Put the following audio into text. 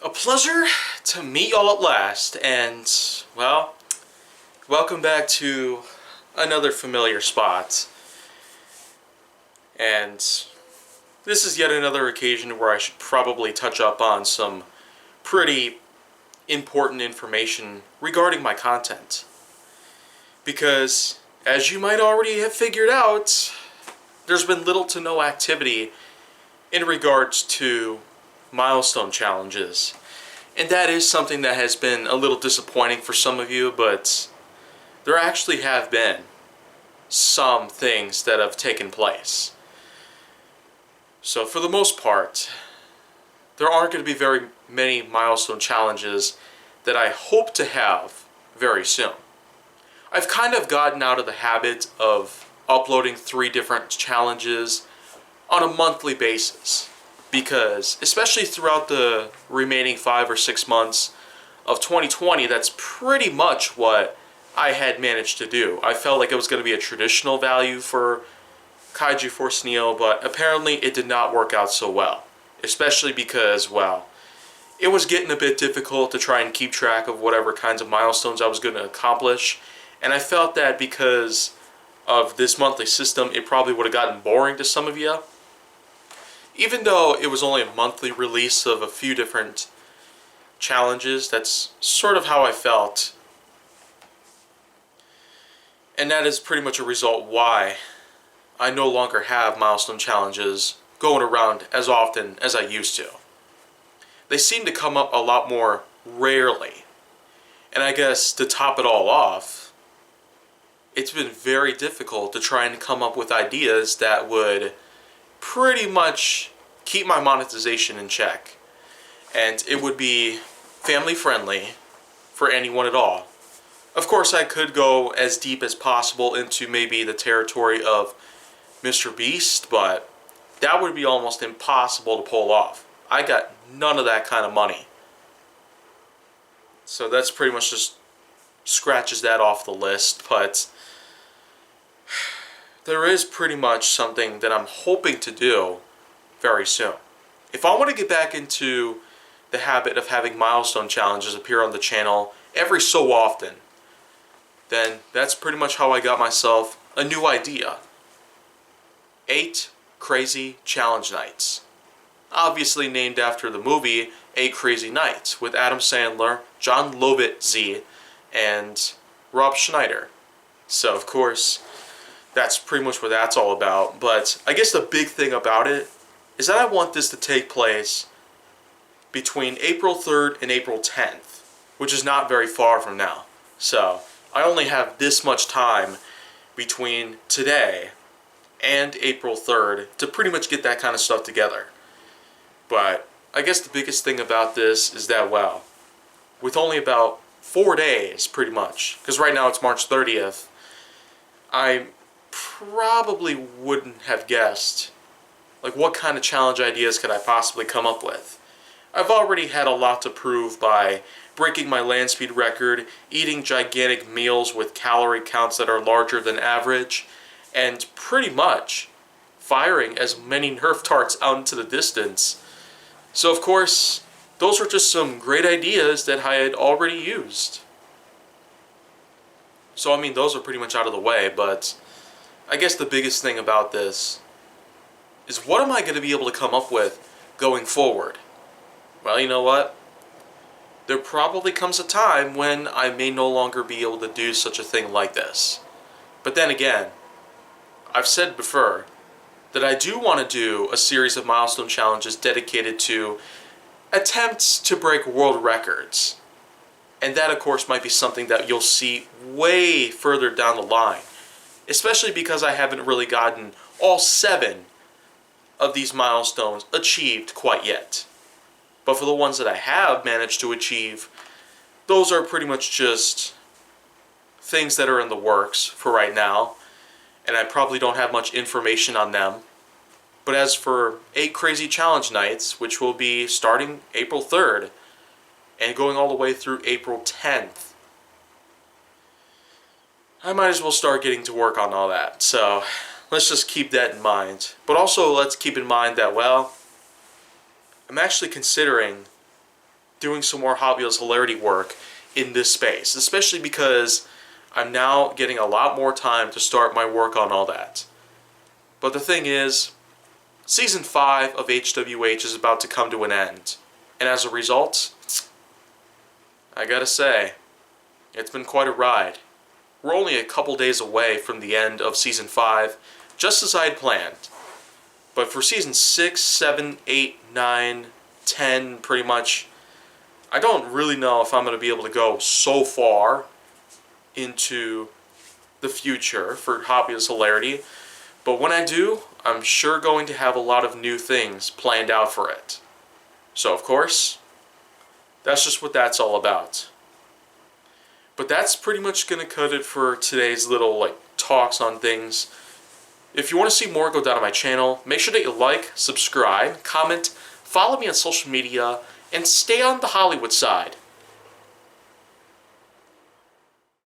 A pleasure to meet y'all at last, and, well, welcome back to another familiar spot. And this is yet another occasion where I should probably touch up on some pretty important information regarding my content. Because, as you might already have figured out, there's been little to no activity in regards to Milestone Challenges. And that is something that has been a little disappointing for some of you, but there actually have been some things that have taken place. So for the most part, there aren't going to be very many Milestone Challenges that I hope to have very soon. I've kind of gotten out of the habit of uploading 3 different challenges on a monthly basis, because especially throughout the remaining 5 or 6 months of 2020, that's pretty much what I had managed to do. I felt like it was going to be a traditional value for Kaiju Force Neo, but apparently it did not work out so well, especially because, well, it was getting a bit difficult to try and keep track of whatever kinds of milestones I was going to accomplish, and I felt that because of this monthly system, it probably would have gotten boring to some of you. Even though it was only a monthly release of a few different challenges, that's sort of how I felt. And that is pretty much a result why I no longer have Milestone Challenges going around as often as I used to. They seem to come up a lot more rarely. And I guess to top it all off, it's been very difficult to try and come up with ideas that would pretty much keep my monetization in check, and it would be family friendly for anyone at all. Of course, I could go as deep as possible into maybe the territory of Mr. Beast, but that would be almost impossible to pull off. I got none of that kind of money, so that's pretty much just scratches that off the list. But there is pretty much something that I'm hoping to do very soon. If I want to get back into the habit of having Milestone Challenges appear on the channel every so often, then that's pretty much how I got myself a new idea. 8 Crazy Challenge Nights. Obviously named after the movie 8 Crazy Nights with Adam Sandler, John Lovitz, and Rob Schneider. So of course, that's pretty much what that's all about. But I guess the big thing about it is that I want this to take place between April 3rd and April 10th, which is not very far from now. So I only have this much time between today and April 3rd to pretty much get that kind of stuff together. But I guess the biggest thing about this is that, well, with only about 4 days pretty much, because right now it's March 30th, I probably wouldn't have guessed, like, what kind of challenge ideas could I possibly come up with. I've already had a lot to prove by breaking my land speed record, eating gigantic meals with calorie counts that are larger than average, and pretty much firing as many Nerf darts out into the distance. So of course, those were just some great ideas that I had already used. So I mean, those are pretty much out of the way, but I guess the biggest thing about this is, what am I going to be able to come up with going forward? Well, you know what? There probably comes a time when I may no longer be able to do such a thing like this. But then again, I've said before that I do want to do a series of Milestone Challenges dedicated to attempts to break world records. And that, of course, might be something that you'll see way further down the line, especially because I haven't really gotten all 7 of these milestones achieved quite yet. But for the ones that I have managed to achieve, those are pretty much just things that are in the works for right now, and I probably don't have much information on them. But as for 8 Crazy Challenge Nights, which will be starting April 3rd and going all the way through April 10th, I might as well start getting to work on all that. So let's just keep that in mind. But also let's keep in mind that, well, I'm actually considering doing some more Hot Wheels hilarity work in this space, especially because I'm now getting a lot more time to start my work on all that. But the thing is, Season 5 of HWH is about to come to an end. And as a result, I gotta say, it's been quite a ride. We're only a couple days away from the end of Season 5, just as I had planned. But for Season 6, 7, 8, 9, 10, pretty much, I don't really know if I'm going to be able to go so far into the future for Hot Wheels hilarity. But when I do, I'm sure going to have a lot of new things planned out for it. So of course, that's just what that's all about. But that's pretty much going to cut it for today's little talks on things. If you want to see more, go down to my channel. Make sure that you like, subscribe, comment, follow me on social media, and stay on the Hollywood side.